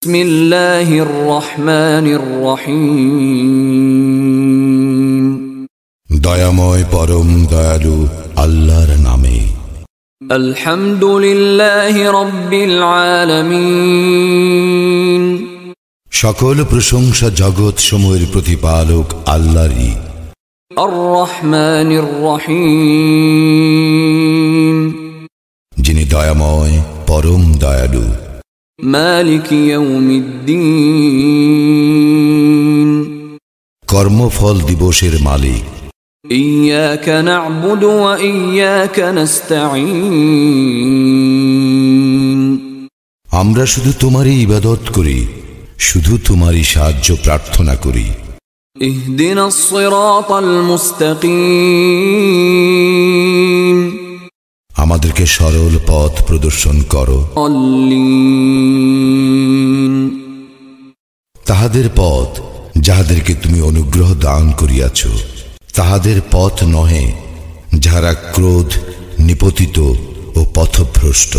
বিসমিল্লাহির রহমানির রহিম। দয়াময় পরম দয়ালু আল্লাহর নামে। আলহামদুলিল্লাহি রাব্বিল আলামিন। সকল প্রশংসা জগৎ সমূহের প্রতিপালক আল্লাহরই। আর রহমানির রহিম। যিনি দয়াময় পরম দয়ালু। মালিক ইয়াউমিদ্দিন। কর্মফল দিবসের মালিক। ইয়াকা না'বুদু ওয়া ইয়াকা নাস্তাঈন। আমরা শুধু তোমারই ইবাদত করি, শুধু তোমারই সাহায্য প্রার্থনা করি। ইহদিনাস সিরাতাল মুস্তাকিম। আমাদেরকে সরল পথ প্রদর্শন করো। তাহাদের পথ যাহাদেরকে তুমি অনুগ্রহ দান করিয়াছ, তাহাদের পথ নহে যাহারা ক্রোধ নিপতিত ও পথভ্রষ্ট।